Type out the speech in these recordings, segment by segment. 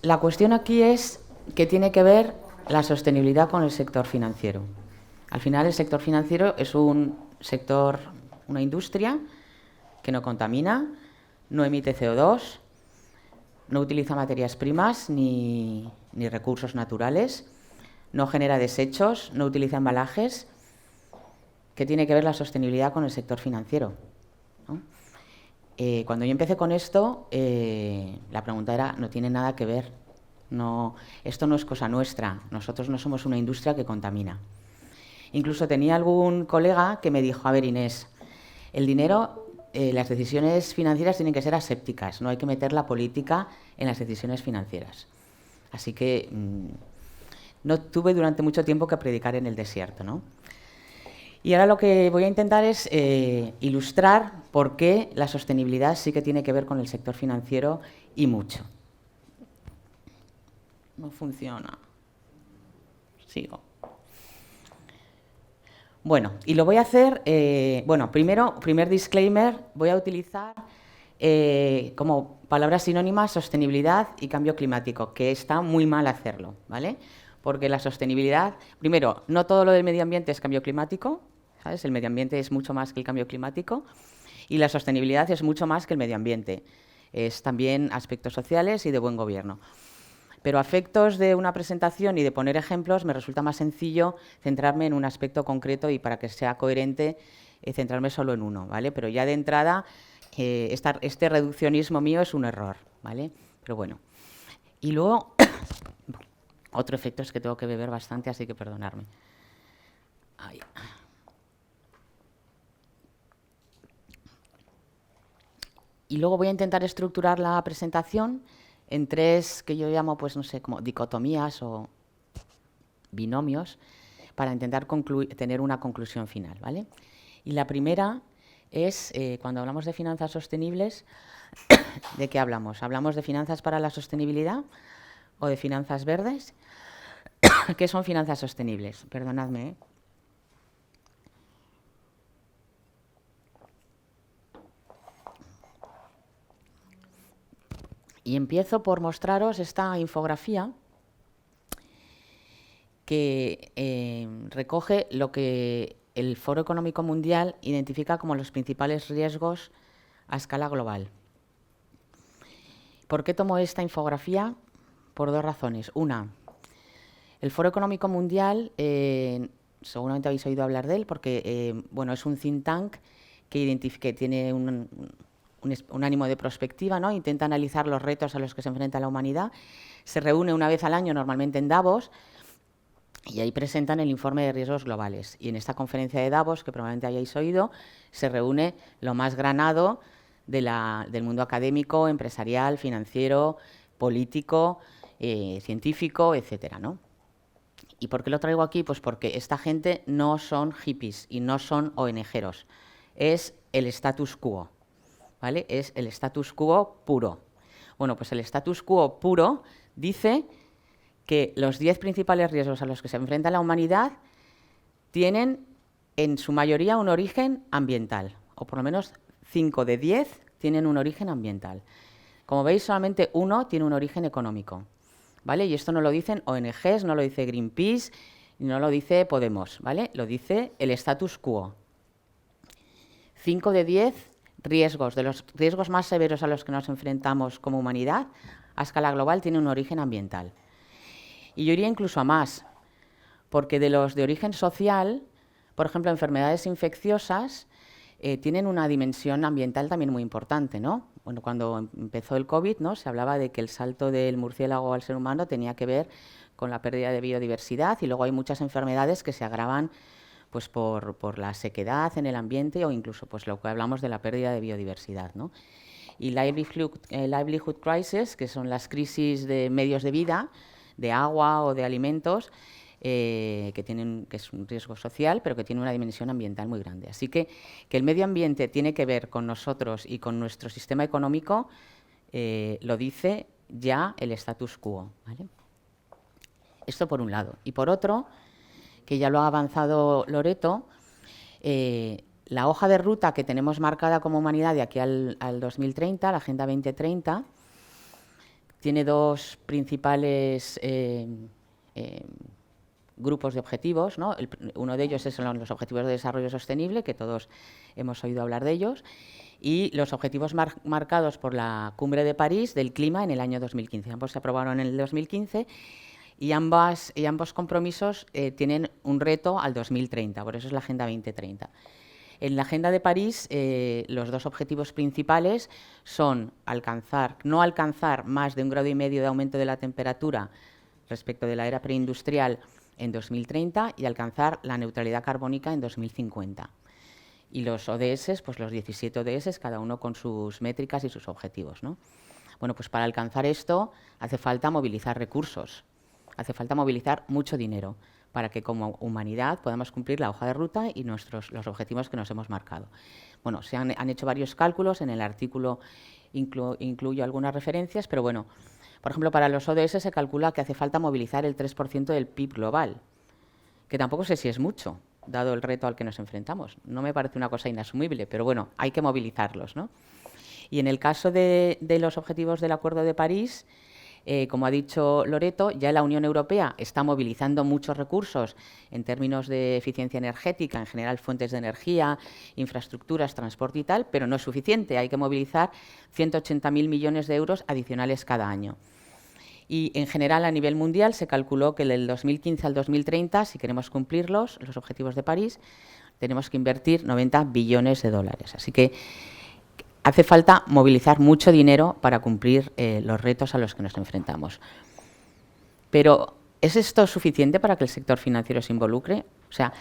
La cuestión aquí es que tiene que ver la sostenibilidad con el sector financiero. Al final, el sector financiero es un sector, una industria que no contamina, no emite CO2, no utiliza materias primas ni recursos naturales, no genera desechos, no utiliza embalajes. ¿Qué tiene que ver la sostenibilidad con el sector financiero? ¿No? Cuando yo empecé con esto, la pregunta era, no tiene nada que ver. No, esto no es cosa nuestra. Nosotros no somos una industria que contamina. Incluso tenía algún colega que me dijo, a ver, Inés, el dinero, las decisiones financieras tienen que ser asépticas, no hay que meter la política en las decisiones financieras. Así que no tuve durante mucho tiempo que predicar en el desierto, ¿no? Y ahora lo que voy a intentar es ilustrar por qué la sostenibilidad sí que tiene que ver con el sector financiero y mucho. No funciona. Sigo. Bueno, y lo voy a hacer, primer disclaimer, voy a utilizar como palabras sinónimas sostenibilidad y cambio climático, que está muy mal hacerlo, ¿vale? Porque la sostenibilidad, primero, no todo lo del medio ambiente es cambio climático, ¿sabes? El medio ambiente es mucho más que el cambio climático y la sostenibilidad es mucho más que el medio ambiente. Es también aspectos sociales y de buen gobierno. Pero a efectos de una presentación y de poner ejemplos, me resulta más sencillo centrarme en un aspecto concreto y para que sea coherente, centrarme solo en uno, ¿vale? Pero ya de entrada, este reduccionismo mío es un error, ¿vale? Pero bueno. Y luego, otro efecto es que tengo que beber bastante, así que perdonadme. Ay. Y luego voy a intentar estructurar la presentación en tres que yo llamo, pues no sé, como dicotomías o binomios, para intentar tener una conclusión final, ¿vale? Y la primera es, cuando hablamos de finanzas sostenibles, ¿de qué hablamos? ¿Hablamos de finanzas para la sostenibilidad o de finanzas verdes? ¿Qué son finanzas sostenibles? Perdonadme, ¿eh? Y empiezo por mostraros esta infografía que recoge lo que el Foro Económico Mundial identifica como los principales riesgos a escala global. ¿Por qué tomo esta infografía? Por dos razones. Una, el Foro Económico Mundial, seguramente habéis oído hablar de él, porque bueno, es un think tank que tiene un ánimo de prospectiva, ¿no? Intenta analizar los retos a los que se enfrenta la humanidad. Se reúne una vez al año, normalmente en Davos, y ahí presentan el informe de riesgos globales. Y en esta conferencia de Davos, que probablemente hayáis oído, se reúne lo más granado del mundo académico, empresarial, financiero, político, científico, etcétera, ¿no? ¿Y por qué lo traigo aquí? Pues porque esta gente no son hippies y no son ONGeros. Es el status quo, ¿vale? Es el status quo puro. Bueno, pues el status quo puro dice que los 10 principales riesgos a los que se enfrenta la humanidad tienen en su mayoría un origen ambiental, o por lo menos 5 de 10 tienen un origen ambiental. Como veis, solamente uno tiene un origen económico, ¿vale? Y esto no lo dicen ONGs, no lo dice Greenpeace, no lo dice Podemos, ¿vale? Lo dice el status quo. 5 de 10 riesgos, de los riesgos más severos a los que nos enfrentamos como humanidad, a escala global, tienen un origen ambiental. Y yo iría incluso a más, porque de los de origen social, por ejemplo, enfermedades infecciosas, tienen una dimensión ambiental también muy importante, ¿no? Bueno, cuando empezó el COVID, ¿no? Se hablaba de que el salto del murciélago al ser humano tenía que ver con la pérdida de biodiversidad y luego hay muchas enfermedades que se agravan pues, por la sequedad en el ambiente o incluso pues, lo que hablamos de la pérdida de biodiversidad, ¿no? Y livelihood crisis, que son las crisis de medios de vida, de agua o de alimentos, que es un riesgo social, pero que tiene una dimensión ambiental muy grande. Así que el medio ambiente tiene que ver con nosotros y con nuestro sistema económico, lo dice ya el status quo, ¿vale? Esto por un lado. Y por otro, que ya lo ha avanzado Loreto, la hoja de ruta que tenemos marcada como humanidad de aquí al 2030, la Agenda 2030, tiene dos principales grupos de objetivos, ¿no? Uno de ellos son los Objetivos de Desarrollo Sostenible, que todos hemos oído hablar de ellos, y los objetivos marcados por la Cumbre de París del Clima en el año 2015. Ambos se aprobaron en el 2015 y ambos compromisos tienen un reto al 2030, por eso es la Agenda 2030. En la Agenda de París, los dos objetivos principales son no alcanzar más de 1,5 grados de aumento de la temperatura respecto de la era preindustrial en 2030 y alcanzar la neutralidad carbónica en 2050. Y los ODS, pues los 17 ODS, cada uno con sus métricas y sus objetivos, ¿no? Bueno, pues para alcanzar esto hace falta movilizar recursos, hace falta movilizar mucho dinero para que como humanidad podamos cumplir la hoja de ruta y los objetivos que nos hemos marcado. Bueno, se han hecho varios cálculos, en el artículo incluyo algunas referencias, pero bueno, por ejemplo, para los ODS se calcula que hace falta movilizar el 3% del PIB global, que tampoco sé si es mucho, dado el reto al que nos enfrentamos. No me parece una cosa inasumible, pero bueno, hay que movilizarlos, ¿no? Y en el caso de los objetivos del Acuerdo de París, como ha dicho Loreto, ya la Unión Europea está movilizando muchos recursos en términos de eficiencia energética, en general fuentes de energía, infraestructuras, transporte y tal, pero no es suficiente, hay que movilizar 180.000 millones de euros adicionales cada año. Y en general a nivel mundial se calculó que del 2015 al 2030, si queremos cumplir los objetivos de París, tenemos que invertir 90 billones de dólares. Así que hace falta movilizar mucho dinero para cumplir los retos a los que nos enfrentamos. Pero, ¿es esto suficiente para que el sector financiero se involucre? O sea,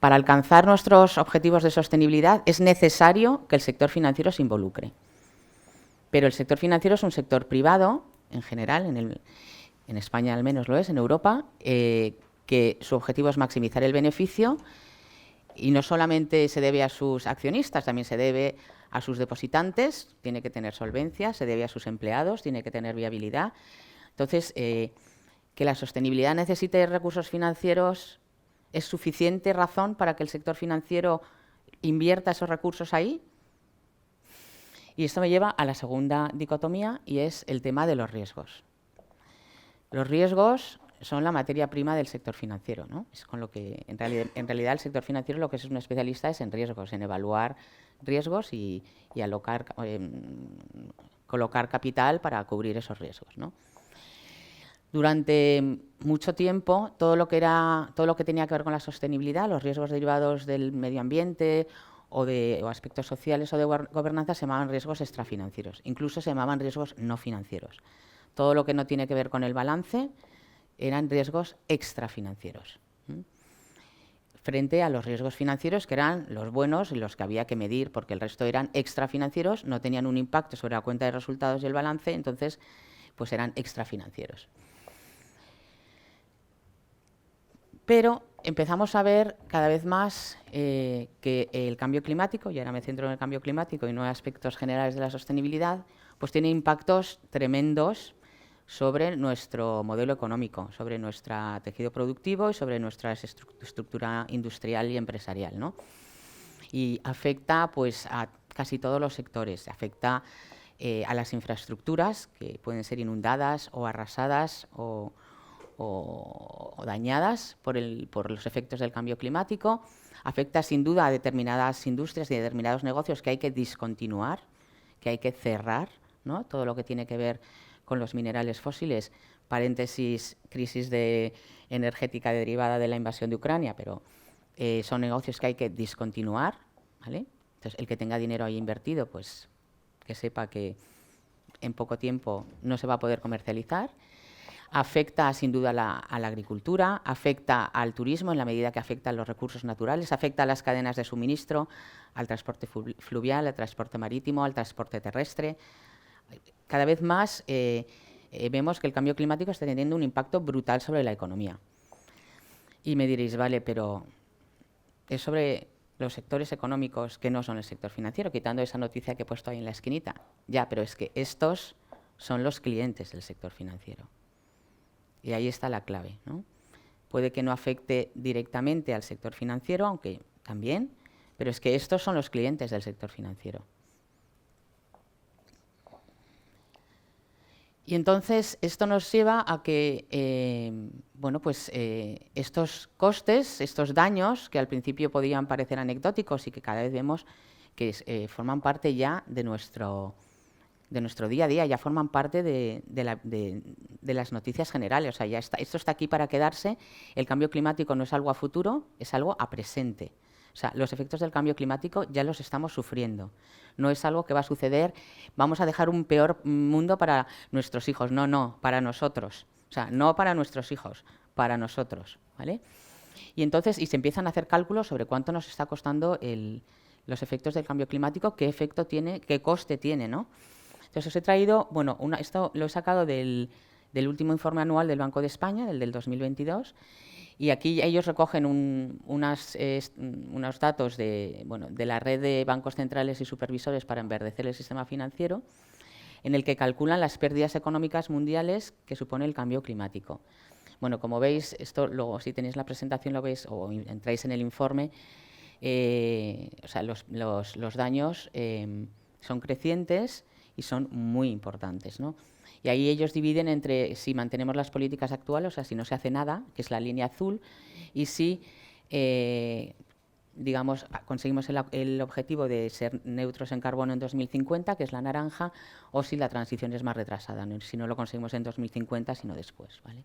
para alcanzar nuestros objetivos de sostenibilidad es necesario que el sector financiero se involucre. Pero el sector financiero es un sector privado, en general, en España al menos lo es, en Europa, que su objetivo es maximizar el beneficio y no solamente se debe a sus accionistas, también se debe a sus depositantes, tiene que tener solvencia, se debe a sus empleados, tiene que tener viabilidad. Entonces, que la sostenibilidad necesite recursos financieros es suficiente razón para que el sector financiero invierta esos recursos ahí. Y esto me lleva a la segunda dicotomía y es el tema de los riesgos. Los riesgos son la materia prima del sector financiero, ¿no? Es con lo que, en realidad, el sector financiero lo que es un especialista es en riesgos, en evaluar riesgos y colocar capital para cubrir esos riesgos, ¿no? Durante mucho tiempo, todo lo que tenía que ver con la sostenibilidad, los riesgos derivados del medio ambiente o aspectos sociales o de gobernanza se llamaban riesgos extrafinancieros, incluso se llamaban riesgos no financieros. Todo lo que no tiene que ver con el balance eran riesgos extrafinancieros, frente a los riesgos financieros que eran los buenos y los que había que medir, porque el resto eran extrafinancieros, no tenían un impacto sobre la cuenta de resultados y el balance, entonces pues eran extrafinancieros. Pero empezamos a ver cada vez más que el cambio climático, y ahora me centro en el cambio climático y no en aspectos generales de la sostenibilidad, pues tiene impactos tremendos sobre nuestro modelo económico, sobre nuestro tejido productivo y sobre nuestra estructura industrial y empresarial, ¿no? Y afecta pues, a casi todos los sectores, afecta a las infraestructuras que pueden ser inundadas o arrasadas o dañadas por los efectos del cambio climático, afecta sin duda a determinadas industrias y determinados negocios que hay que discontinuar, que hay que cerrar, ¿no? Todo lo que tiene que ver con los minerales fósiles, paréntesis, crisis energética derivada de la invasión de Ucrania, pero son negocios que hay que discontinuar, ¿vale? Entonces, el que tenga dinero ahí invertido, pues que sepa que en poco tiempo no se va a poder comercializar. Afecta sin duda a la agricultura, afecta al turismo en la medida que afecta a los recursos naturales, afecta a las cadenas de suministro, al transporte fluvial, al transporte marítimo, al transporte terrestre. Cada vez más vemos que el cambio climático está teniendo un impacto brutal sobre la economía. Y me diréis, vale, pero es sobre los sectores económicos que no son el sector financiero, quitando esa noticia que he puesto ahí en la esquinita. Ya, pero es que estos son los clientes del sector financiero. Y ahí está la clave, ¿no? Puede que no afecte directamente al sector financiero, aunque también, pero es que estos son los clientes del sector financiero. Y entonces esto nos lleva a que bueno, pues, estos costes, estos daños, que al principio podían parecer anecdóticos y que cada vez vemos que forman parte ya de nuestro día a día, ya forman parte de las noticias generales. O sea, ya está, esto está aquí para quedarse. El cambio climático no es algo a futuro, es algo a presente. O sea, los efectos del cambio climático ya los estamos sufriendo. No es algo que va a suceder, vamos a dejar un peor mundo para nuestros hijos. No, no, para nosotros. O sea, no para nuestros hijos, para nosotros, ¿vale? Y entonces, y se empiezan a hacer cálculos sobre cuánto nos está costando los efectos del cambio climático, qué efecto tiene, qué coste tiene, ¿no? Entonces os he traído, bueno, esto lo he sacado del último informe anual del Banco de España, del 2022, y aquí ellos recogen unos datos de la red de bancos centrales y supervisores para enverdecer el sistema financiero, en el que calculan las pérdidas económicas mundiales que supone el cambio climático. Bueno, como veis, esto luego si tenéis la presentación lo veis o entráis en el informe, o sea, los daños son crecientes y son muy importantes, ¿no? Y ahí ellos dividen entre si mantenemos las políticas actuales, o sea, si no se hace nada, que es la línea azul, y si, digamos, conseguimos el objetivo de ser neutros en carbono en 2050, que es la naranja, o si la transición es más retrasada, ¿no? Si no lo conseguimos en 2050, sino después, ¿vale?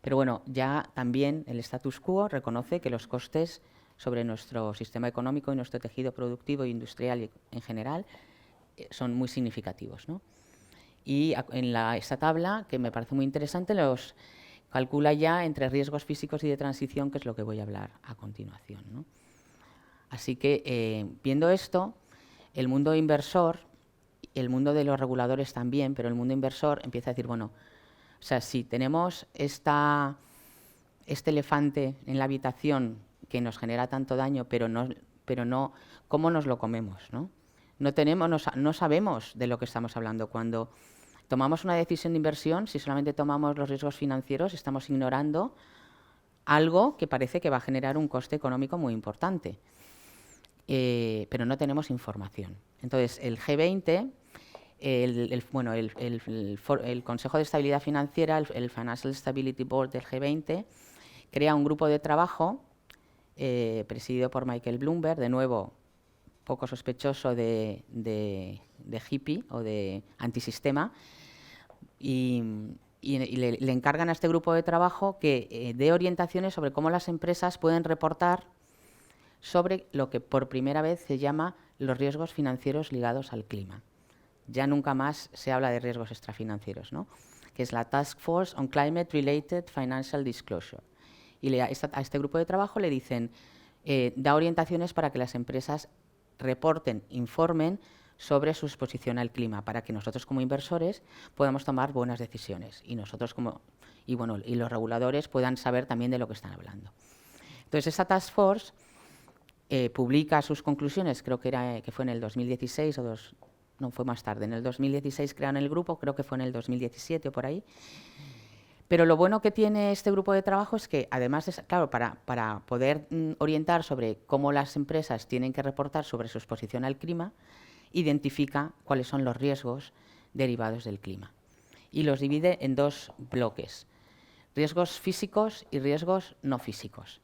Pero bueno, ya también el status quo reconoce que los costes sobre nuestro sistema económico y nuestro tejido productivo e industrial en general son muy significativos, ¿no? Y esta tabla, que me parece muy interesante, los calcula ya entre riesgos físicos y de transición, que es lo que voy a hablar a continuación, ¿no? Así que, viendo esto, el mundo inversor, el mundo de los reguladores también, pero el mundo inversor empieza a decir, bueno, o sea, si tenemos este elefante en la habitación que nos genera tanto daño, pero no ¿cómo nos lo comemos, no? No sabemos de lo que estamos hablando. Cuando tomamos una decisión de inversión, si solamente tomamos los riesgos financieros, estamos ignorando algo que parece que va a generar un coste económico muy importante, pero no tenemos información. Entonces, el G20, el Consejo de Estabilidad Financiera, el Financial Stability Board del G20, crea un grupo de trabajo presidido por Michael Bloomberg, de nuevo poco sospechoso de hippie o de antisistema, y le encargan a este grupo de trabajo que dé orientaciones sobre cómo las empresas pueden reportar sobre lo que por primera vez se llama los riesgos financieros ligados al clima. Ya nunca más se habla de riesgos extrafinancieros, ¿no? Que es la Task Force on Climate Related Financial Disclosure. Y a este grupo de trabajo le dicen, da orientaciones para que las empresas reporten, informen sobre su exposición al clima, para que nosotros como inversores podamos tomar buenas decisiones y nosotros y los reguladores puedan saber también de lo que están hablando. Entonces, esta Task Force publica sus conclusiones, creo que fue en el 2016 no, fue más tarde, en el 2016 crearon el grupo, creo que fue en el 2017 o por ahí. Pero lo bueno que tiene este grupo de trabajo es que, además, claro, para poder orientar sobre cómo las empresas tienen que reportar sobre su exposición al clima, identifica cuáles son los riesgos derivados del clima. Y los divide en dos bloques, riesgos físicos y riesgos no físicos.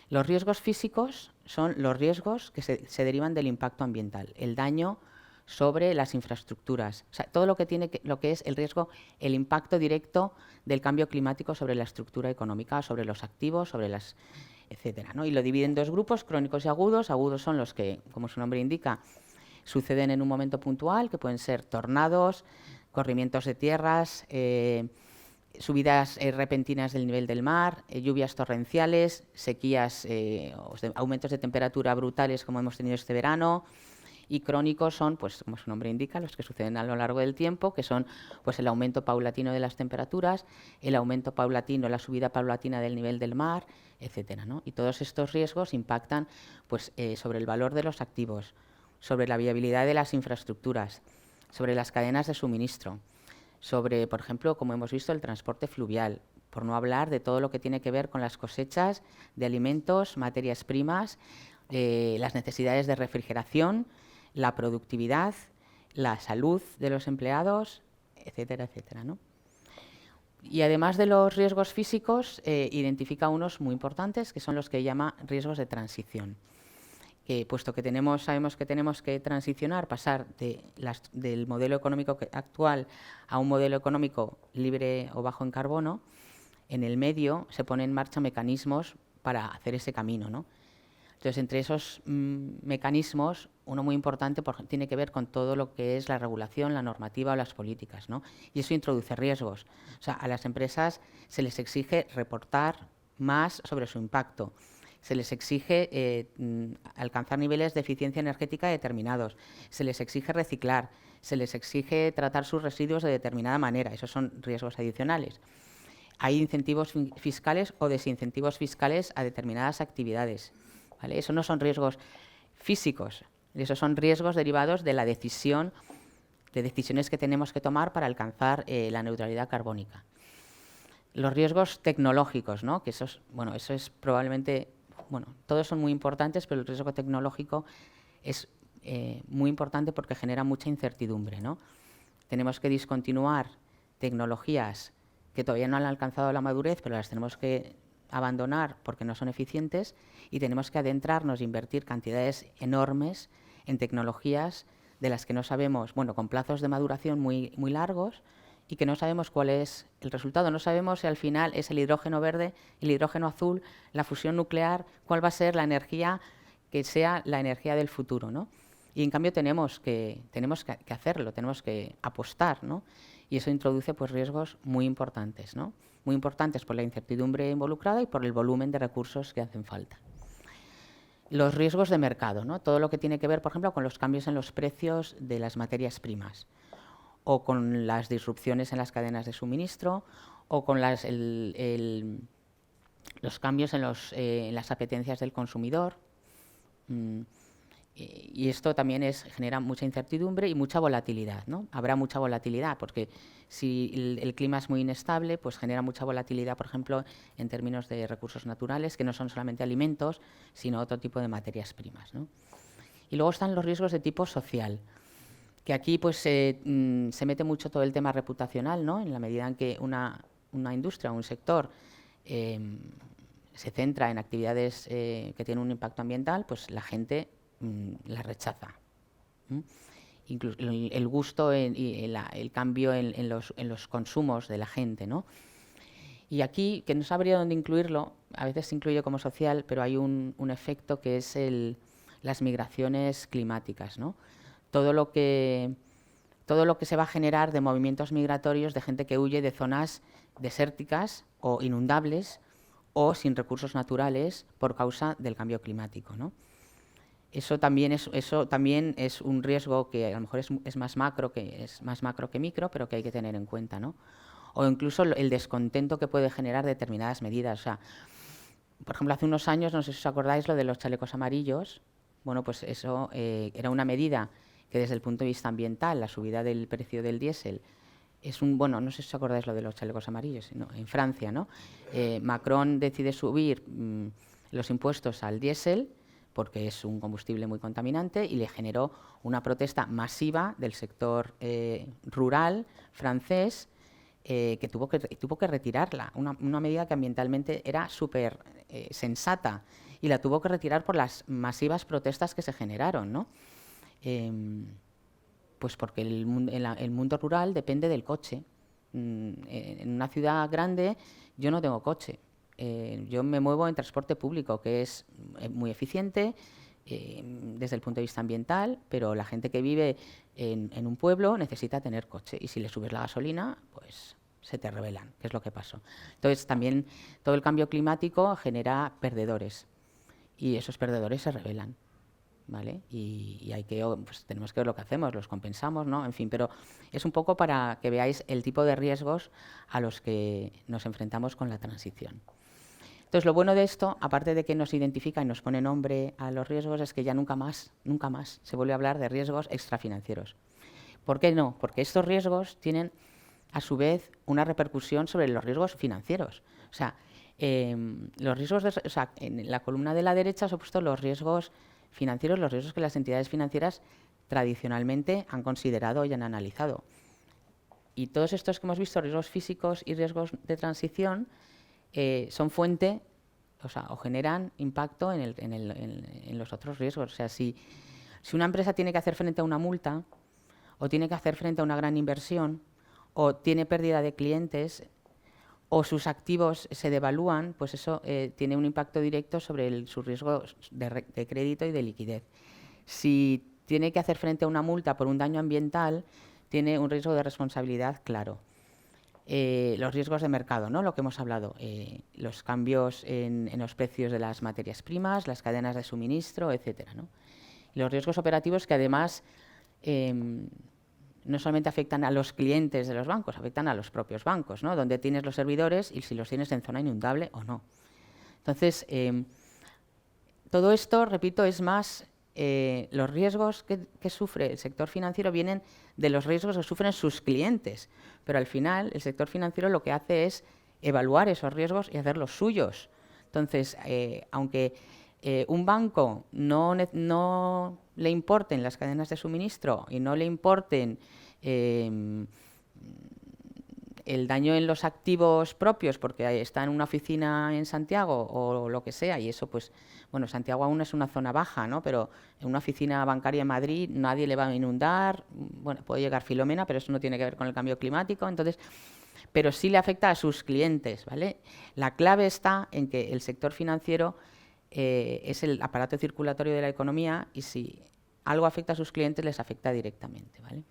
Los riesgos físicos son los riesgos que se derivan del impacto ambiental, el daño sobre las infraestructuras, o sea, todo lo que es el riesgo, el impacto directo del cambio climático sobre la estructura económica, sobre los activos, sobre las, etcétera, ¿no? Y lo divide en dos grupos, crónicos y agudos. Agudos son los que, como su nombre indica, suceden en un momento puntual, que pueden ser tornados, corrimientos de tierras, subidas repentinas del nivel del mar, lluvias torrenciales, sequías, aumentos de temperatura brutales como hemos tenido este verano. Y crónicos son, pues, como su nombre indica, los que suceden a lo largo del tiempo, que son, pues, el aumento paulatino de las temperaturas, el aumento paulatino, la subida paulatina del nivel del mar, etcétera, ¿no? Y todos estos riesgos impactan, pues, sobre el valor de los activos, sobre la viabilidad de las infraestructuras, sobre las cadenas de suministro, sobre, por ejemplo, como hemos visto, el transporte fluvial, por no hablar de todo lo que tiene que ver con las cosechas de alimentos, materias primas, las necesidades de refrigeración, la productividad, la salud de los empleados, etcétera, etcétera, ¿no? Y además de los riesgos físicos, identifica unos muy importantes, que son los que llama riesgos de transición. Puesto que sabemos que tenemos que transicionar, pasar del modelo económico actual a un modelo económico libre o bajo en carbono, en el medio se ponen en marcha mecanismos para hacer ese camino, ¿no? Entonces, entre esos mecanismos, uno muy importante tiene que ver con todo lo que es la regulación, la normativa o las políticas, ¿no? Y eso introduce riesgos. O sea, a las empresas se les exige reportar más sobre su impacto. Se les exige alcanzar niveles de eficiencia energética determinados. Se les exige reciclar. Se les exige tratar sus residuos de determinada manera. Esos son riesgos adicionales. Hay incentivos fiscales o desincentivos fiscales a determinadas actividades, ¿vale? Eso no son riesgos físicos, esos son riesgos derivados de de decisiones que tenemos que tomar para alcanzar la neutralidad carbónica. Los riesgos tecnológicos, ¿no? Que eso es probablemente, todos son muy importantes, pero el riesgo tecnológico es muy importante porque genera mucha incertidumbre, ¿no? Tenemos que discontinuar tecnologías que todavía no han alcanzado la madurez, pero las tenemos que abandonar porque no son eficientes, y tenemos que adentrarnos e invertir cantidades enormes en tecnologías de las que no sabemos, con plazos de maduración muy, muy largos, y que no sabemos cuál es el resultado. No sabemos si al final es el hidrógeno verde, el hidrógeno azul, la fusión nuclear, cuál va a ser la energía que sea la energía del futuro, ¿no? Y en cambio tenemos que hacerlo, tenemos que apostar, ¿no? Y eso introduce riesgos muy importantes, ¿no? Muy importantes por la incertidumbre involucrada y por el volumen de recursos que hacen falta. Los riesgos de mercado, ¿no? Todo lo que tiene que ver, por ejemplo, con los cambios en los precios de las materias primas, o con las disrupciones en las cadenas de suministro, o con los cambios en las apetencias del consumidor. Y esto también genera mucha incertidumbre y mucha volatilidad, ¿no? Habrá mucha volatilidad, porque si el clima es muy inestable, pues genera mucha volatilidad, por ejemplo, en términos de recursos naturales, que no son solamente alimentos, sino otro tipo de materias primas, ¿no? Y luego están los riesgos de tipo social, que aquí se mete mucho todo el tema reputacional, ¿no? En la medida en que una industria o un sector se centra en actividades que tienen un impacto ambiental, pues la gente la rechaza. Incluso el gusto y el cambio en los consumos de la gente, ¿no? Y aquí, que no sabría dónde incluirlo, a veces se incluye como social, pero hay un efecto que es las migraciones climáticas, ¿no? Todo lo que se va a generar de movimientos migratorios de gente que huye de zonas desérticas o inundables o sin recursos naturales por causa del cambio climático, ¿no? Eso también es un riesgo que a lo mejor es más macro que micro, pero que hay que tener en cuenta, ¿no? O incluso el descontento que puede generar determinadas medidas. O sea, por ejemplo, hace unos años, no sé si os acordáis, lo de los chalecos amarillos. Bueno, pues eso era una medida que desde el punto de vista ambiental, la subida del precio del diésel, no sé si os acordáis lo de los chalecos amarillos, ¿no? En Francia, ¿no? Macron decide subir los impuestos al diésel, porque es un combustible muy contaminante, y le generó una protesta masiva del sector rural francés, que tuvo que retirarla, una medida que ambientalmente era súper sensata, y la tuvo que retirar por las masivas protestas que se generaron, ¿no? Pues porque el mundo rural depende del coche. En una ciudad grande yo no tengo coche. Yo me muevo en transporte público, que es muy eficiente desde el punto de vista ambiental, pero la gente que vive en un pueblo necesita tener coche, y si le subes la gasolina, pues se te rebelan, que es lo que pasó. Entonces, también todo el cambio climático genera perdedores, y esos perdedores se rebelan, ¿vale? Y tenemos que ver lo que hacemos, los compensamos, ¿no? En fin, pero es un poco para que veáis el tipo de riesgos a los que nos enfrentamos con la transición. Entonces, lo bueno de esto, aparte de que nos identifica y nos pone nombre a los riesgos, es que ya nunca más se vuelve a hablar de riesgos extrafinancieros. ¿Por qué no? Porque estos riesgos tienen, a su vez, una repercusión sobre los riesgos financieros. O sea, los riesgos, en la columna de la derecha os he puesto los riesgos financieros, los riesgos que las entidades financieras tradicionalmente han considerado y han analizado. Y todos estos que hemos visto, riesgos físicos y riesgos de transición, son fuente, o generan impacto en los otros riesgos. O sea, si una empresa tiene que hacer frente a una multa, o tiene que hacer frente a una gran inversión, o tiene pérdida de clientes, o sus activos se devalúan, pues eso tiene un impacto directo sobre sus riesgos de crédito y de liquidez. Si tiene que hacer frente a una multa por un daño ambiental, tiene un riesgo de responsabilidad claro. Los riesgos de mercado, ¿no? Lo que hemos hablado, los cambios en los precios de las materias primas, las cadenas de suministro, etcétera, ¿no? Y los riesgos operativos que además no solamente afectan a los clientes de los bancos, afectan a los propios bancos, ¿no? Donde tienes los servidores y si los tienes en zona inundable o no. Entonces, todo esto, repito, es más, los riesgos que sufre el sector financiero vienen de los riesgos que sufren sus clientes, pero al final el sector financiero lo que hace es evaluar esos riesgos y hacerlos suyos. Entonces, aunque un banco no le importen las cadenas de suministro y no le importen el daño en los activos propios porque está en una oficina en Santiago o lo que sea, y eso pues, bueno, Santiago aún es una zona baja, ¿no? Pero en una oficina bancaria en Madrid nadie le va a inundar, bueno, puede llegar Filomena, pero eso no tiene que ver con el cambio climático, entonces, pero sí le afecta a sus clientes, ¿vale? La clave está en que el sector financiero es el aparato circulatorio de la economía y si algo afecta a sus clientes les afecta directamente, ¿vale?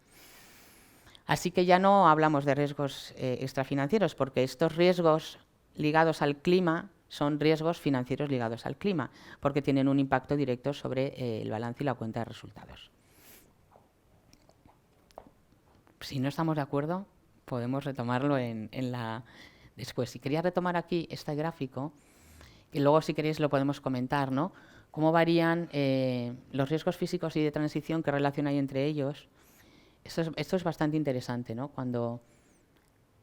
Así que ya no hablamos de riesgos extrafinancieros, porque estos riesgos ligados al clima son riesgos financieros ligados al clima, porque tienen un impacto directo sobre el balance y la cuenta de resultados. Si no estamos de acuerdo, podemos retomarlo después. Si quería retomar aquí este gráfico, y luego si queréis lo podemos comentar, ¿no? Cómo varían los riesgos físicos y de transición, qué relación hay entre ellos. Esto es bastante interesante, ¿no?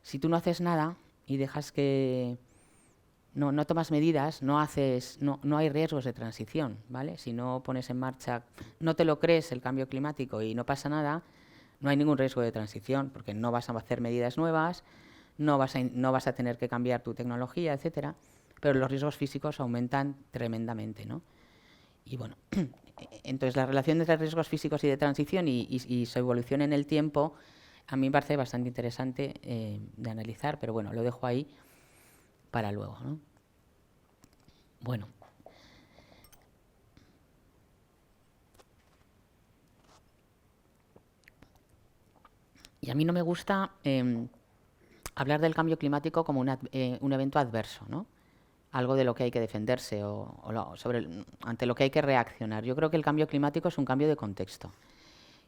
Si tú no haces nada y dejas que no tomas medidas, no hay riesgos de transición, ¿vale? Si no pones en marcha, no te lo crees el cambio climático y no pasa nada, no hay ningún riesgo de transición, porque no vas a hacer medidas nuevas, no vas a tener que cambiar tu tecnología, etcétera, pero los riesgos físicos aumentan tremendamente, ¿no? Y bueno, entonces la relación entre riesgos físicos y de transición y su evolución en el tiempo a mí me parece bastante interesante de analizar, pero bueno, lo dejo ahí para luego, ¿no? Bueno. Y a mí no me gusta hablar del cambio climático como un evento adverso, ¿no? Algo de lo que hay que defenderse ante lo que hay que reaccionar. Yo creo que el cambio climático es un cambio de contexto.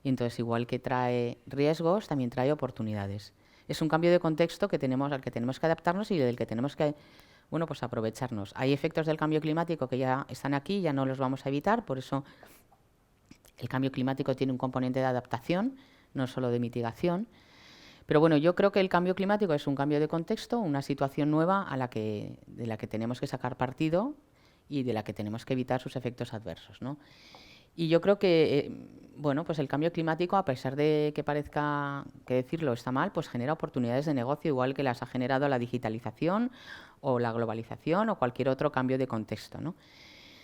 Y entonces, igual que trae riesgos, también trae oportunidades. Es un cambio de contexto al que tenemos que adaptarnos y del que tenemos que, bueno, pues aprovecharnos. Hay efectos del cambio climático que ya están aquí, ya no los vamos a evitar, por eso el cambio climático tiene un componente de adaptación, no solo de mitigación. Pero bueno, yo creo que el cambio climático es un cambio de contexto, una situación nueva de la que tenemos que sacar partido y de la que tenemos que evitar sus efectos adversos, ¿no? Y yo creo que, bueno, pues el cambio climático, a pesar de que parezca que decirlo está mal, pues genera oportunidades de negocio, igual que las ha generado la digitalización o la globalización o cualquier otro cambio de contexto, ¿no?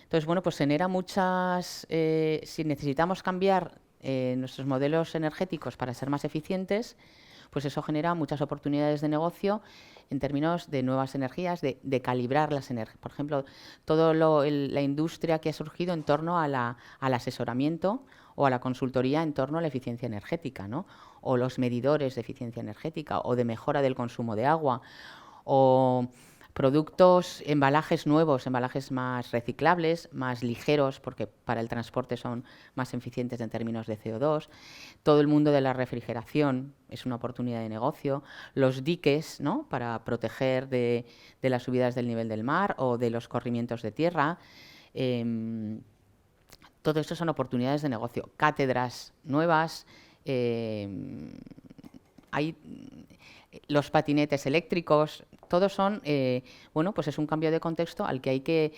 Entonces, bueno, pues genera si necesitamos cambiar nuestros modelos energéticos para ser más eficientes, pues eso genera muchas oportunidades de negocio en términos de nuevas energías, de calibrar las energías. Por ejemplo, toda la industria que ha surgido en torno al asesoramiento o a la consultoría en torno a la eficiencia energética, ¿no? O los medidores de eficiencia energética o de mejora del consumo de agua o productos, embalajes nuevos, embalajes más reciclables, más ligeros, porque para el transporte son más eficientes en términos de CO2. Todo el mundo de la refrigeración es una oportunidad de negocio. Los diques, ¿no?, para proteger de las subidas del nivel del mar o de los corrimientos de tierra. Todo esto son oportunidades de negocio. Cátedras nuevas. Hay los patinetes eléctricos, todos son, bueno, pues es un cambio de contexto al que hay que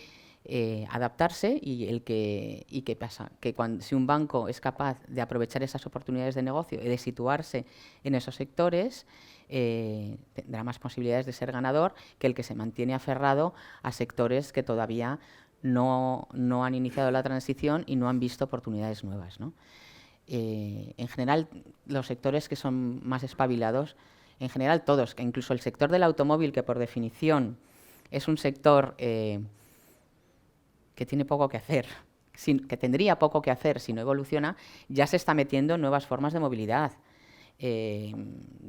adaptarse y ¿qué pasa? Que si un banco es capaz de aprovechar esas oportunidades de negocio y de situarse en esos sectores, tendrá más posibilidades de ser ganador que el que se mantiene aferrado a sectores que todavía no han iniciado la transición y no han visto oportunidades nuevas, ¿no? En general, los sectores que son más espabilados, en general todos, que incluso el sector del automóvil, que por definición es un sector que tiene poco que hacer, que tendría poco que hacer si no evoluciona, ya se está metiendo en nuevas formas de movilidad.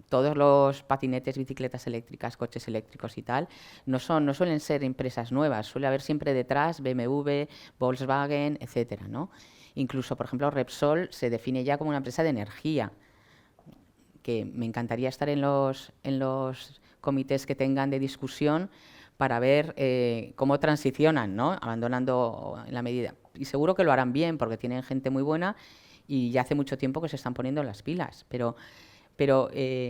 Todos los patinetes, bicicletas eléctricas, coches eléctricos y tal, no suelen ser empresas nuevas, suele haber siempre detrás BMW, Volkswagen, etcétera, ¿no? Incluso, por ejemplo, Repsol se define ya como una empresa de energía, que me encantaría estar en los comités que tengan de discusión para ver cómo transicionan, ¿no? Abandonando en la medida. Y seguro que lo harán bien, porque tienen gente muy buena y ya hace mucho tiempo que se están poniendo las pilas. Pero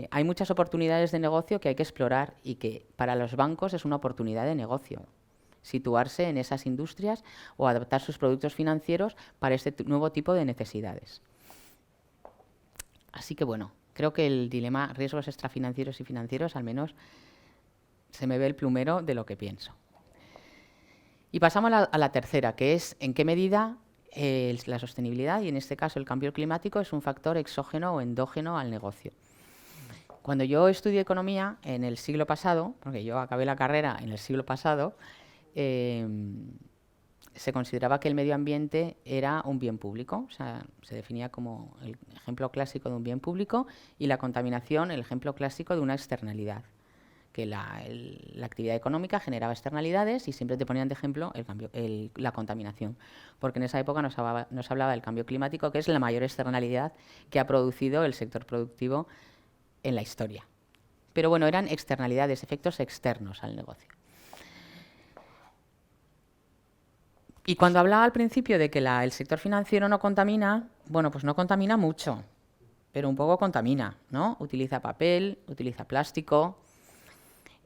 hay muchas oportunidades de negocio que hay que explorar y que para los bancos es una oportunidad de negocio. Situarse en esas industrias o adaptar sus productos financieros para este nuevo tipo de necesidades. Así que bueno, creo que el dilema riesgos extrafinancieros y financieros al menos se me ve el plumero de lo que pienso. Y pasamos a la tercera, que es en qué medida la sostenibilidad, y en este caso el cambio climático, es un factor exógeno o endógeno al negocio. Cuando yo estudié economía en el siglo pasado, porque yo acabé la carrera en el siglo pasado, se consideraba que el medio ambiente era un bien público, o sea, se definía como el ejemplo clásico de un bien público y la contaminación el ejemplo clásico de una externalidad, que la actividad económica generaba externalidades y siempre te ponían de ejemplo la contaminación, porque en esa época nos hablaba del cambio climático, que es la mayor externalidad que ha producido el sector productivo en la historia. Pero bueno, eran externalidades, efectos externos al negocio. Y cuando hablaba al principio de que el sector financiero no contamina, bueno, pues no contamina mucho, pero un poco contamina, ¿no? Utiliza papel, utiliza plástico,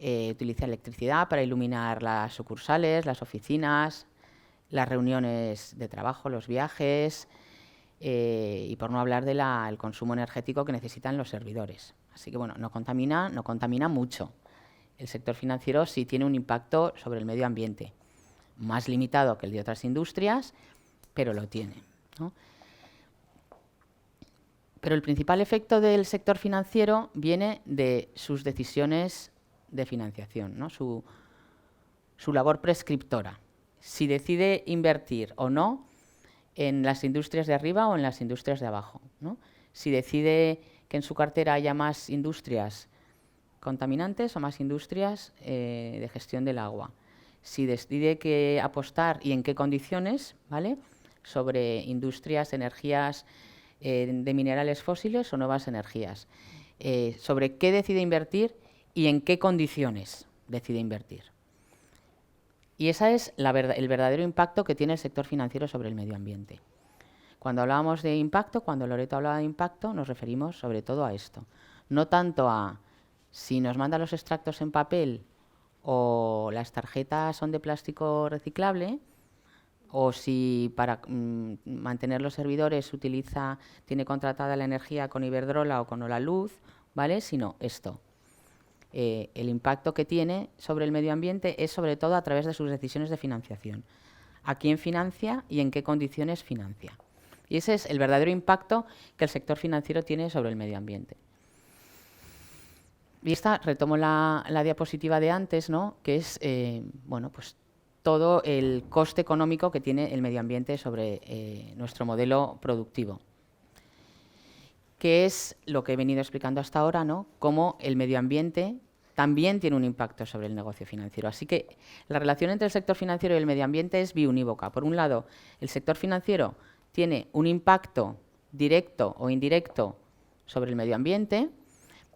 utiliza electricidad para iluminar las sucursales, las oficinas, las reuniones de trabajo, los viajes, y por no hablar del consumo energético que necesitan los servidores. Así que bueno, no contamina mucho. El sector financiero sí tiene un impacto sobre el medio ambiente, más limitado que el de otras industrias, pero lo tiene, ¿no? Pero el principal efecto del sector financiero viene de sus decisiones de financiación, ¿no? Su labor prescriptora. Si decide invertir o no en las industrias de arriba o en las industrias de abajo, ¿no? Si decide que en su cartera haya más industrias contaminantes o más industrias de gestión del agua. Si decide que apostar y en qué condiciones, ¿vale?, sobre industrias, energías de minerales fósiles o nuevas energías. Sobre qué decide invertir y en qué condiciones decide invertir. Y ese es el verdadero impacto que tiene el sector financiero sobre el medio ambiente. Cuando hablábamos de impacto, cuando Loreto hablaba de impacto, nos referimos sobre todo a esto. No tanto a si nos mandan los extractos en papel o las tarjetas son de plástico reciclable, o si para mantener los servidores tiene contratada la energía con Iberdrola o con Holaluz, ¿vale? Sino esto. El impacto que tiene sobre el medio ambiente es sobre todo a través de sus decisiones de financiación. ¿A quién financia y en qué condiciones financia? Y ese es el verdadero impacto que el sector financiero tiene sobre el medio ambiente. Y retomo la diapositiva de antes, ¿no?, que es bueno, pues todo el coste económico que tiene el medio ambiente sobre nuestro modelo productivo, que es lo que he venido explicando hasta ahora, ¿no?, cómo el medio ambiente también tiene un impacto sobre el negocio financiero. Así que la relación entre el sector financiero y el medio ambiente es biunívoca. Por un lado, el sector financiero tiene un impacto directo o indirecto sobre el medio ambiente,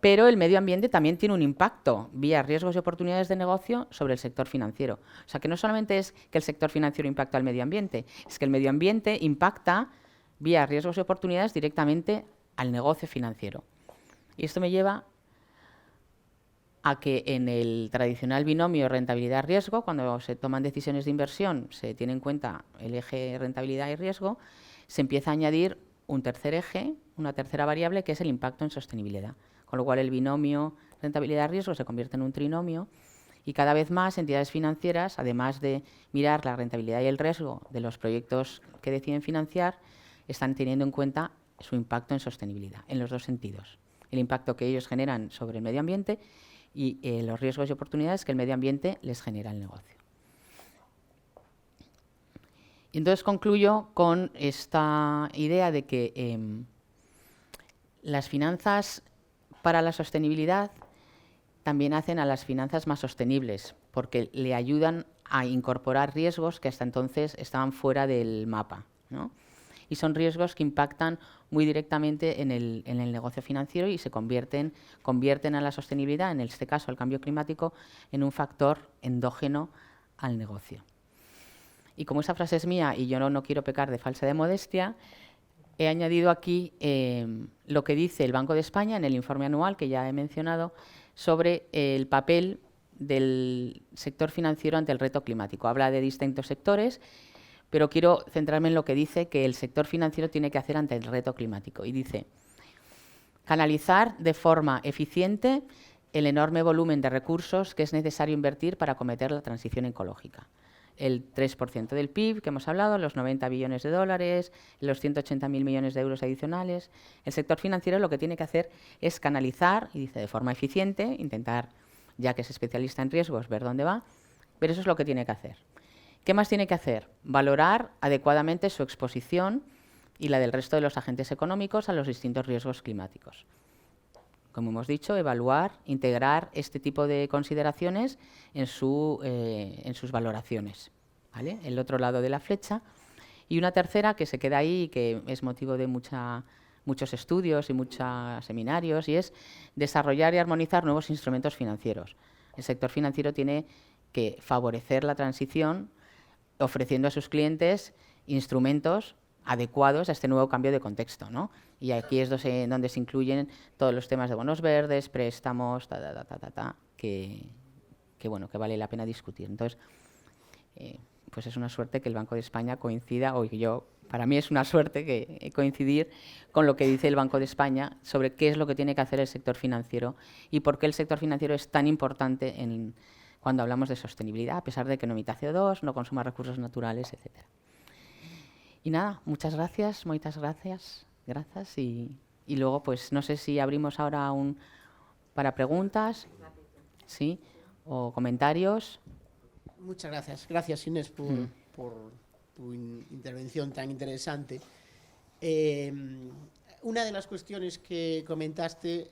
pero el medio ambiente también tiene un impacto vía riesgos y oportunidades de negocio sobre el sector financiero. O sea, que no solamente es que el sector financiero impacta al medio ambiente, es que el medio ambiente impacta vía riesgos y oportunidades directamente al negocio financiero. Y esto me lleva a que en el tradicional binomio rentabilidad-riesgo, cuando se toman decisiones de inversión, se tiene en cuenta el eje rentabilidad y riesgo, se empieza a añadir un tercer eje, una tercera variable, que es el impacto en sostenibilidad. Con lo cual el binomio rentabilidad-riesgo se convierte en un trinomio y cada vez más entidades financieras, además de mirar la rentabilidad y el riesgo de los proyectos que deciden financiar, están teniendo en cuenta su impacto en sostenibilidad, en los dos sentidos. El impacto que ellos generan sobre el medio ambiente y los riesgos y oportunidades que el medio ambiente les genera al negocio. Y entonces concluyo con esta idea de que las finanzas para la sostenibilidad también hacen a las finanzas más sostenibles, porque le ayudan a incorporar riesgos que hasta entonces estaban fuera del mapa, ¿no? Y son riesgos que impactan muy directamente en el negocio financiero y se convierten a la sostenibilidad, en este caso el cambio climático, en un factor endógeno al negocio. Y como esa frase es mía y yo no quiero pecar de falsa de modestia, he añadido aquí lo que dice el Banco de España en el informe anual que ya he mencionado sobre el papel del sector financiero ante el reto climático. Habla de distintos sectores, pero quiero centrarme en lo que dice que el sector financiero tiene que hacer ante el reto climático. Y dice, canalizar de forma eficiente el enorme volumen de recursos que es necesario invertir para acometer la transición ecológica. El 3% del PIB que hemos hablado, los 90 billones de dólares, los 180.000 millones de euros adicionales. El sector financiero lo que tiene que hacer es canalizar, y dice de forma eficiente, intentar, ya que es especialista en riesgos, ver dónde va, pero eso es lo que tiene que hacer. ¿Qué más tiene que hacer? Valorar adecuadamente su exposición y la del resto de los agentes económicos a los distintos riesgos climáticos. Como hemos dicho, evaluar, integrar este tipo de consideraciones en sus valoraciones, ¿vale? El otro lado de la flecha. Y una tercera que se queda ahí y que es motivo de muchos estudios y muchos seminarios, y es desarrollar y armonizar nuevos instrumentos financieros. El sector financiero tiene que favorecer la transición ofreciendo a sus clientes instrumentos adecuados a este nuevo cambio de contexto, ¿no? Y aquí es donde se incluyen todos los temas de bonos verdes, préstamos, que vale la pena discutir. Entonces, pues es una suerte que el Banco de España coincida, para mí es una suerte que coincidir con lo que dice el Banco de España sobre qué es lo que tiene que hacer el sector financiero y por qué el sector financiero es tan importante cuando hablamos de sostenibilidad, a pesar de que no emita CO2, no consuma recursos naturales, etcétera. Y nada, muchas gracias, moitas gracias, y luego, pues, no sé si abrimos ahora para preguntas, ¿sí? O comentarios. Muchas gracias. Gracias, Inés, por tu intervención tan interesante. Una de las cuestiones que comentaste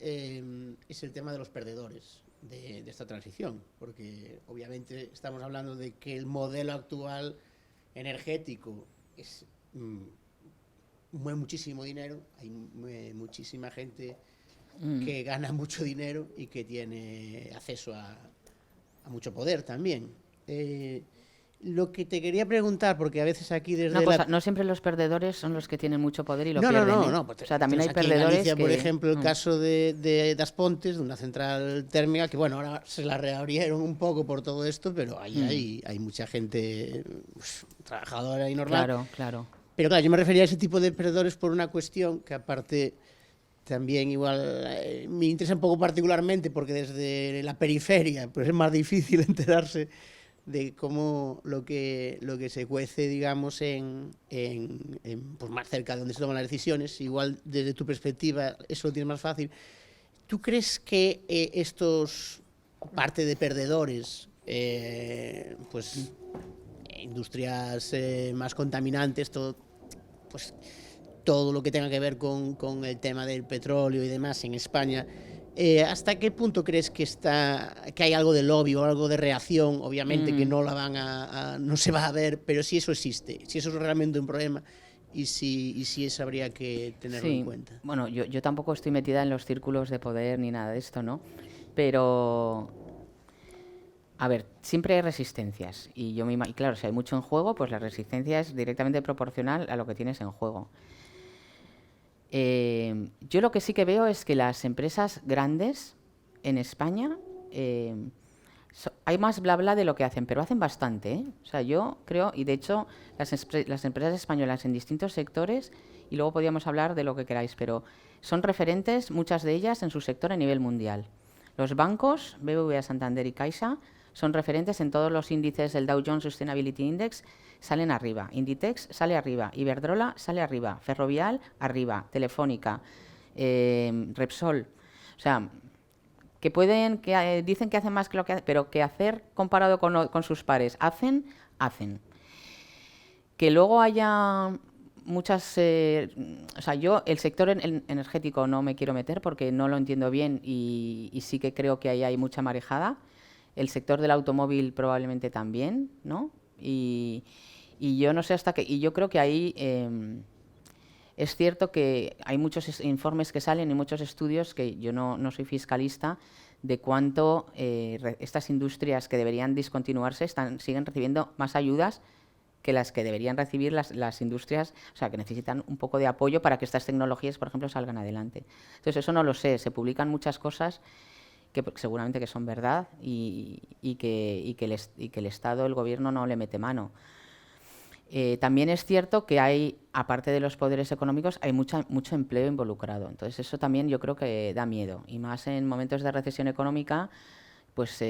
es el tema de los perdedores de esta transición, porque obviamente estamos hablando de que el modelo actual energético mueve muchísimo dinero, hay muchísima gente que gana mucho dinero y que tiene acceso a mucho poder también. Lo que te quería preguntar, porque a veces aquí desde no siempre los perdedores son los que tienen mucho poder y lo pierden. No, Pues, o sea, también hay perdedores en Galicia, que... por ejemplo, el caso de Das Pontes, de una central térmica, que bueno, ahora se la reabrieron un poco por todo esto, pero ahí hay mucha gente trabajadora y normal. Claro. Pero claro, yo me refería a ese tipo de perdedores por una cuestión que aparte también igual me interesa un poco particularmente, porque desde la periferia pues es más difícil enterarse de cómo lo que se cuece, digamos, pues más cerca de donde se toman las decisiones. Igual desde tu perspectiva eso lo tienes más fácil. ¿Tú crees que estos parte de perdedores, pues industrias más contaminantes, todo lo que tenga que ver con el tema del petróleo y demás en España, ¿hasta qué punto crees que hay algo de lobby o algo de reacción? Obviamente que no no se va a ver, pero si eso existe, si eso es realmente un problema y si eso habría que tenerlo en cuenta. Bueno, yo tampoco estoy metida en los círculos de poder ni nada de esto, ¿no? Pero, a ver, siempre hay resistencias y claro, si hay mucho en juego, pues la resistencia es directamente proporcional a lo que tienes en juego. Yo lo que sí que veo es que las empresas grandes en España hay más bla bla de lo que hacen, pero hacen bastante, ¿eh? O sea, yo creo, y de hecho las empresas españolas en distintos sectores, y luego podríamos hablar de lo que queráis, pero son referentes, muchas de ellas, en su sector a nivel mundial. Los bancos, BBVA, Santander y Caixa, son referentes en todos los índices del Dow Jones Sustainability Index, salen arriba. Inditex sale arriba, Iberdrola sale arriba, Ferrovial arriba, Telefónica, Repsol. O sea, que dicen que hacen más que lo que hacen, pero que hacer comparado con sus pares, hacen. Que luego haya muchas... o sea, yo el sector energético no me quiero meter porque no lo entiendo bien y sí que creo que ahí hay mucha marejada. El sector del automóvil probablemente también, ¿no? Y yo no sé hasta qué... Y yo creo que ahí... es cierto que hay muchos informes que salen y muchos estudios, que yo no soy fiscalista, de cuánto estas industrias que deberían discontinuarse siguen recibiendo más ayudas que las que deberían recibir las industrias, o sea, que necesitan un poco de apoyo para que estas tecnologías, por ejemplo, salgan adelante. Entonces, eso no lo sé, se publican muchas cosas que seguramente que son verdad y que el Estado, el Gobierno no le mete mano. También es cierto que hay, aparte de los poderes económicos, hay mucho empleo involucrado. Entonces, eso también yo creo que da miedo. Y más en momentos de recesión económica, pues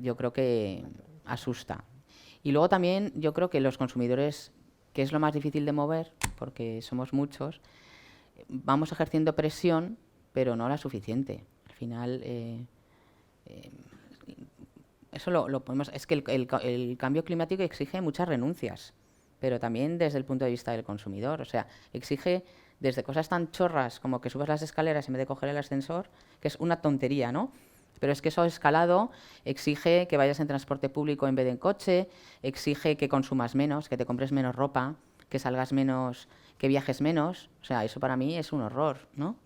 yo creo que asusta. Y luego también yo creo que los consumidores, que es lo más difícil de mover, porque somos muchos, vamos ejerciendo presión, pero no la suficiente. Al final... eso lo podemos... Es que el cambio climático exige muchas renuncias, pero también desde el punto de vista del consumidor. O sea, exige desde cosas tan chorras como que subas las escaleras en vez de coger el ascensor, que es una tontería, ¿no? Pero es que eso escalado exige que vayas en transporte público en vez de en coche, exige que consumas menos, que te compres menos ropa, que salgas menos, que viajes menos. O sea, eso para mí es un horror, ¿no?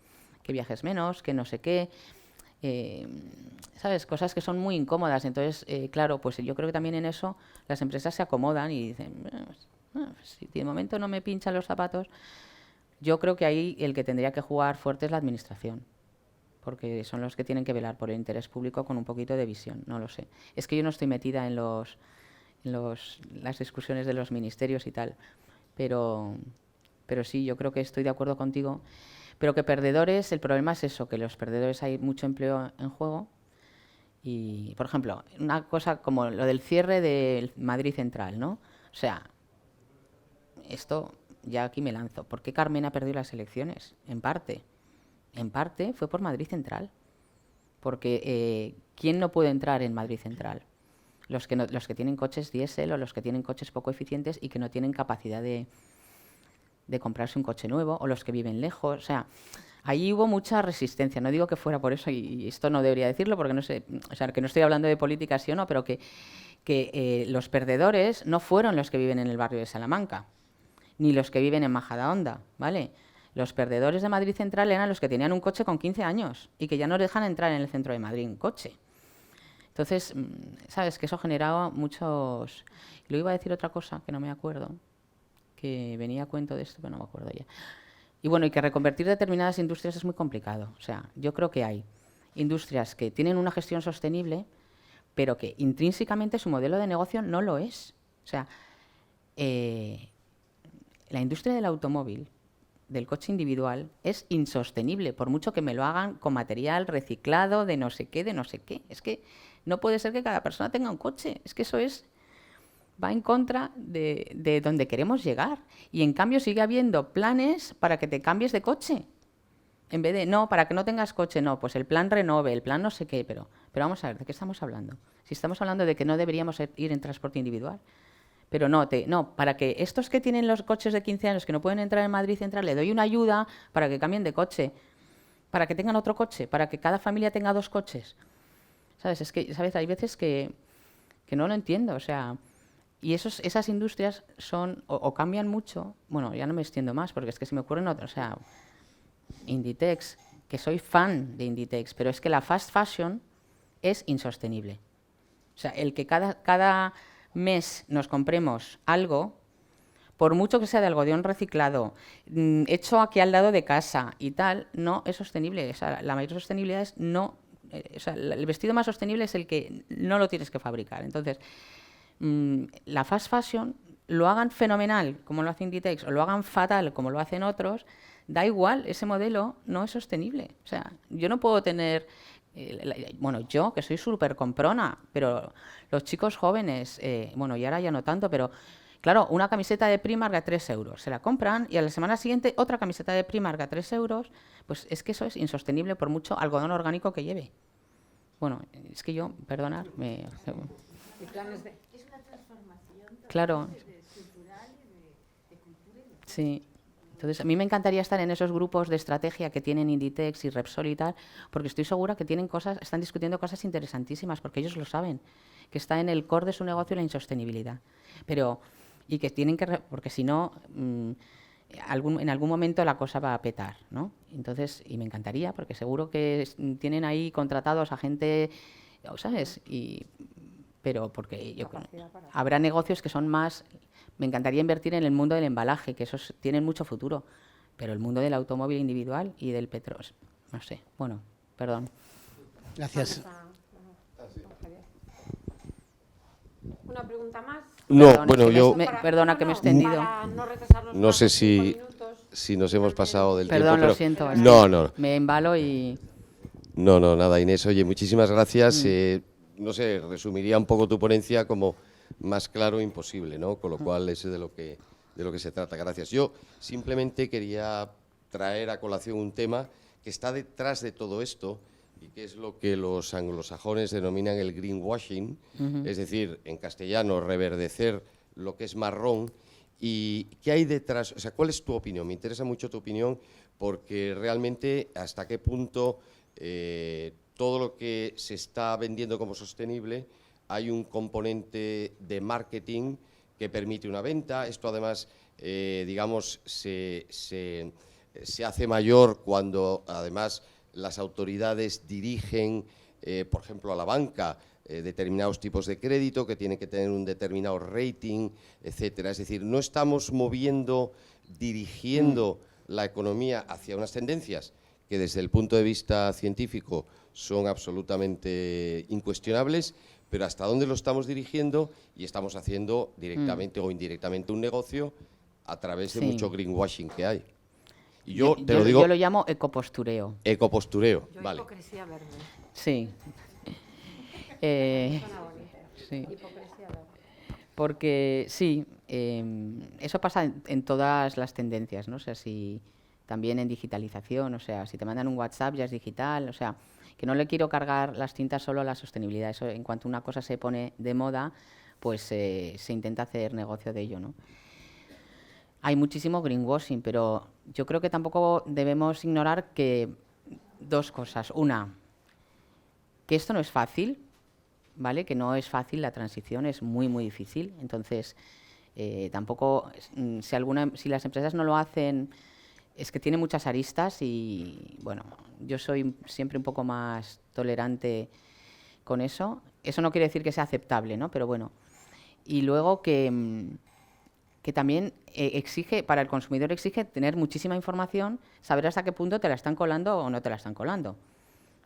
Que viajes menos, que no sé qué... ¿sabes? Cosas que son muy incómodas. Entonces, claro, pues yo creo que también en eso las empresas se acomodan y dicen, si de momento no me pinchan los zapatos, yo creo que ahí el que tendría que jugar fuerte es la administración, porque son los que tienen que velar por el interés público con un poquito de visión, no lo sé. Es que yo no estoy metida en las discusiones de los ministerios y tal, pero sí, yo creo que estoy de acuerdo contigo. Pero que perdedores, el problema es eso, que los perdedores hay mucho empleo en juego. Y, por ejemplo, una cosa como lo del cierre del Madrid Central, ¿no? O sea, esto ya aquí me lanzo. ¿Por qué Carmen ha perdido las elecciones? En parte fue por Madrid Central. Porque ¿quién no puede entrar en Madrid Central? Los que tienen coches diésel o los que tienen coches poco eficientes y que no tienen capacidad de comprarse un coche nuevo, o los que viven lejos. O sea, ahí hubo mucha resistencia. No digo que fuera por eso, y esto no debería decirlo porque no sé, o sea, que no estoy hablando de política sí o no, pero que los perdedores no fueron los que viven en el barrio de Salamanca, ni los que viven en Majadahonda, ¿vale? Los perdedores de Madrid Central eran los que tenían un coche con 15 años y que ya no dejan entrar en el centro de Madrid en coche. Entonces, sabes que eso generaba muchos... Lo iba a decir otra cosa que no me acuerdo, que venía a cuento de esto, pero no me acuerdo ya. Y bueno, y que reconvertir determinadas industrias es muy complicado. O sea, yo creo que hay industrias que tienen una gestión sostenible, pero que intrínsecamente su modelo de negocio no lo es. O sea, la industria del automóvil, del coche individual, es insostenible, por mucho que me lo hagan con material reciclado, de no sé qué, de no sé qué. Es que no puede ser que cada persona tenga un coche. Es que eso va en contra de donde queremos llegar. Y en cambio sigue habiendo planes para que te cambies de coche. En vez de, no, para que no tengas coche, no, pues el plan Renove, el plan no sé qué, pero vamos a ver, ¿de qué estamos hablando? Si estamos hablando de que no deberíamos ir en transporte individual. Pero no, para que estos que tienen los coches de 15 años que no pueden entrar en Madrid Central, le doy una ayuda para que cambien de coche, para que tengan otro coche, para que cada familia tenga 2 coches. ¿Sabes? Es que, ¿sabes? Hay veces que no lo entiendo, o sea... Y esas industrias son o cambian mucho, bueno, ya no me extiendo más porque es que se me ocurren otras, o sea, Inditex, que soy fan de Inditex, pero es que la fast fashion es insostenible. O sea, el que cada mes nos compremos algo, por mucho que sea de algodón reciclado, hecho aquí al lado de casa y tal, no es sostenible. O sea, la mayor sostenibilidad es no o sea, el vestido más sostenible es el que no lo tienes que fabricar. Entonces, la fast fashion, lo hagan fenomenal, como lo hace Inditex, o lo hagan fatal, como lo hacen otros, da igual, ese modelo no es sostenible. O sea, yo no puedo tener... bueno, yo, que soy súper comprona, pero los chicos jóvenes, bueno, y ahora ya no tanto, pero claro, una camiseta de Primark a 3 euros, se la compran y a la semana siguiente otra camiseta de Primark a 3 euros, pues es que eso es insostenible por mucho algodón orgánico que lleve. Bueno, es que yo, perdonad, Es una transformación claro. cultural y de cultura. Sí. Entonces, a mí me encantaría estar en esos grupos de estrategia que tienen Inditex y Repsol y tal, porque estoy segura que tienen cosas, están discutiendo cosas interesantísimas, porque ellos lo saben, que está en el core de su negocio la insostenibilidad. Pero, y que tienen que, porque si no, en algún momento la cosa va a petar, ¿no? Entonces, y me encantaría, porque seguro que tienen ahí contratados a gente, ¿sabes? Pero porque habrá negocios que son más... Me encantaría invertir en el mundo del embalaje, que esos tienen mucho futuro, pero el mundo del automóvil individual y del petróleo, no sé. Bueno, perdón. Gracias. Una pregunta más. No, Perdona, bueno, yo perdona que me he extendido. Para no retrasarnos no más sé de 5 si, minutos. si nos hemos pasado del Perdón, tiempo, lo siento. es no, que no, Me embalo y... no, nada, Inés. Oye, muchísimas gracias. No sé, resumiría un poco tu ponencia como más claro imposible, ¿no? Con lo cual es de lo que se trata. Gracias. Yo simplemente quería traer a colación un tema que está detrás de todo esto y que es lo que los anglosajones denominan el greenwashing, es decir, en castellano, reverdecer lo que es marrón. ¿Y qué hay detrás? O sea, ¿cuál es tu opinión? Me interesa mucho tu opinión porque realmente hasta qué punto todo lo que se está vendiendo como sostenible hay un componente de marketing que permite una venta. Esto además, digamos, se hace mayor cuando además las autoridades dirigen, por ejemplo, a la banca, determinados tipos de crédito que tienen que tener un determinado rating, etcétera. Es decir, no estamos dirigiendo la economía hacia unas tendencias que desde el punto de vista científico son absolutamente incuestionables, pero hasta dónde lo estamos dirigiendo y estamos haciendo directamente o indirectamente un negocio a través de mucho greenwashing que hay. Y yo te lo digo... Yo lo llamo ecopostureo. Ecopostureo, Yo vale. hipocresía verde. Sí. Suena bonito. Sí. Hipocresía verde. Porque sí, eso pasa en todas las tendencias, ¿no? O sea, si también en digitalización, o sea, si te mandan un WhatsApp ya es digital, o sea, que no le quiero cargar las tintas solo a la sostenibilidad. Eso, en cuanto una cosa se pone de moda, pues se intenta hacer negocio de ello, ¿no? Hay muchísimo greenwashing, pero yo creo que tampoco debemos ignorar que dos cosas. Una, que esto no es fácil, ¿vale? Que no es fácil, la transición es muy, muy difícil. Entonces, tampoco, si las empresas no lo hacen, es que tiene muchas aristas y, bueno, yo soy siempre un poco más tolerante con eso. Eso no quiere decir que sea aceptable, ¿no? Pero bueno. Y luego que también para el consumidor exige tener muchísima información, saber hasta qué punto te la están colando o no te la están colando.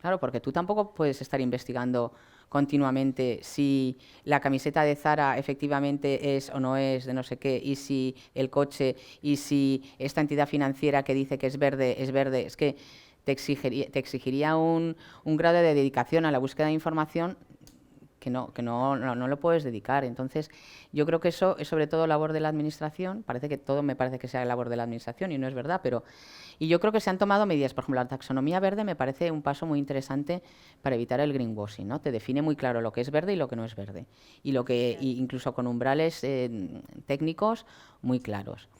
Claro, porque tú tampoco puedes estar investigando continuamente si la camiseta de Zara efectivamente es o no es de no sé qué, y si el coche, y si esta entidad financiera que dice que es verde, es verde. Es que te exigiría un grado de dedicación a la búsqueda de información que no lo puedes dedicar. Entonces, yo creo que eso es sobre todo labor de la Administración. Me parece que sea labor de la Administración y no es verdad, pero... Y yo creo que se han tomado medidas. Por ejemplo, la taxonomía verde me parece un paso muy interesante para evitar el greenwashing, ¿no? Te define muy claro lo que es verde y lo que no es verde. Y incluso con umbrales técnicos muy claros.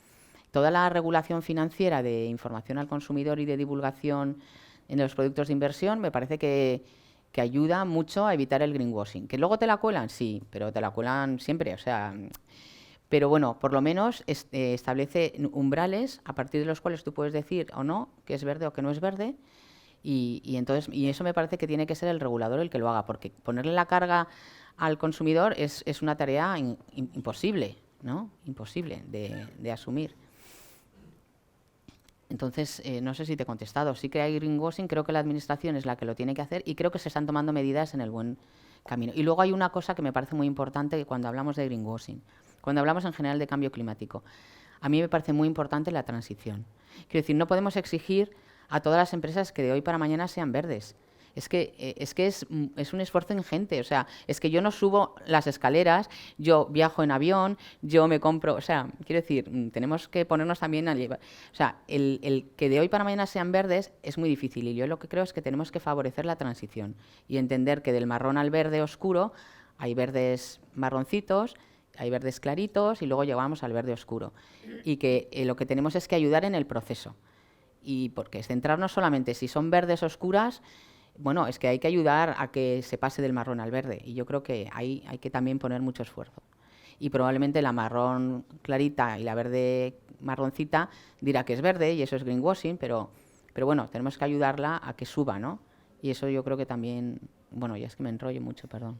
Toda la regulación financiera de información al consumidor y de divulgación en los productos de inversión me parece que ayuda mucho a evitar el greenwashing. ¿Que luego te la cuelan? Sí, pero te la cuelan siempre, o sea... Pero bueno, por lo menos establece umbrales a partir de los cuales tú puedes decir o no que es verde o que no es verde, y eso me parece que tiene que ser el regulador el que lo haga, porque ponerle la carga al consumidor es una tarea imposible, ¿no? Imposible de asumir. Entonces, no sé si te he contestado. Sí que hay greenwashing, creo que la administración es la que lo tiene que hacer y creo que se están tomando medidas en el buen camino. Y luego hay una cosa que me parece muy importante que cuando hablamos de greenwashing, cuando hablamos en general de cambio climático, a mí me parece muy importante la transición. Quiero decir, no podemos exigir a todas las empresas que de hoy para mañana sean verdes. Es un esfuerzo ingente, o sea, es que yo no subo las escaleras, yo viajo en avión, yo me compro, o sea, quiero decir, tenemos que ponernos también a llevar, o sea, el que de hoy para mañana sean verdes es muy difícil y yo lo que creo es que tenemos que favorecer la transición y entender que del marrón al verde oscuro hay verdes marroncitos, hay verdes claritos y luego llegamos al verde oscuro y que lo que tenemos es que ayudar en el proceso y porque es centrarnos solamente si son verdes oscuras. Bueno, es que hay que ayudar a que se pase del marrón al verde y yo creo que ahí hay que también poner mucho esfuerzo. Y probablemente la marrón clarita y la verde marroncita dirá que es verde y eso es greenwashing, pero bueno, tenemos que ayudarla a que suba, ¿no? Y eso yo creo que también, bueno, ya es que me enrollo mucho, perdón.